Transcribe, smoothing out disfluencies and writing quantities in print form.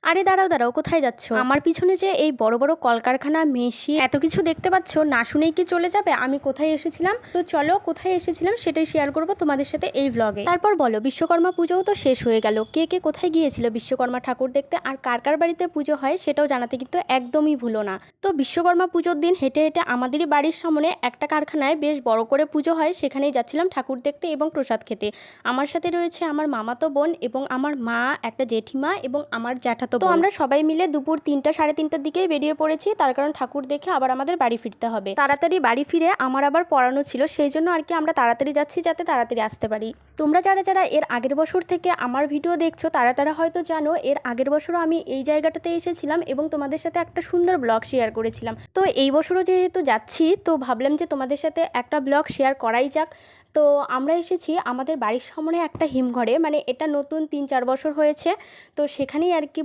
আরে দাঁড়াও দাঁড়াও, কোথায় যাচ্ছ? আমার পিছনে যে এই বড় বড় কলকারখানা, মেশিন, এত কিছু দেখতে পাচ্ছ, না শুনেই কি চলে যাবে আমি কোথায় এসেছিলাম? তো চলো, কোথায় এসেছিলাম সেটাই শেয়ার করব তোমাদের সাথে এই ভ্লগে। তারপর বলো, বিশ্বকর্মা পুজোও তো শেষ হয়ে গেল, কে কে কোথায় গিয়েছিল বিশ্বকর্মা ঠাকুর দেখতে, আর কার কার বাড়িতে পুজো হয় সেটাও জানাতে কিন্তু একদমই ভুলো না। তো বিশ্বকর্মা পুজোর দিন হেঁটে হেঁটে আমাদেরই বাড়ির সামনে একটা কারখানায় বেশ বড় করে পুজো হয়, সেখানেই যাচ্ছিলাম ঠাকুর দেখতে এবং প্রসাদ খেতে। আমার সাথে রয়েছে আমার মামাতো বোন এবং আমার মা, একটা জেঠিমা এবং আমার জ্যাঠাতো বোন। তো আমরা সবাই মিলে দুপুর 3টা সাড়ে 3টার দিকেই বেরিয়ে পড়েছি, তার কারণ ঠাকুর দেখে আবার আমাদের বাড়ি ফিরতে হবে। তাড়াতাড়ি বাড়ি ফিরে আমার আবার পড়ানো ছিল, সেই জন্য আর কি আমরা তাড়াতাড়ি যাচ্ছি যাতে তাড়াতাড়ি আসতে পারি। তোমরা যারা যারা এর আগের বছর থেকে আমার ভিডিও দেখছো তারা তারা হয়তো জানো, এর আগের বছরও আমি এই জায়গাটাতে এসেছিলাম এবং তোমাদের সাথে একটা সুন্দর ব্লগ শেয়ার করেছিলাম। তো এই বছরও যেহেতু যাচ্ছি, তো ভাবলাম যে তোমাদের সাথে একটা ব্লগ শেয়ার করাই যাক। তো আমরা এসেছি আমাদের বাড়ির সামনে একটা হিমঘরে, মানে এটা নতুন 3-4 বছর হয়েছে, তো সেখানেই আর কি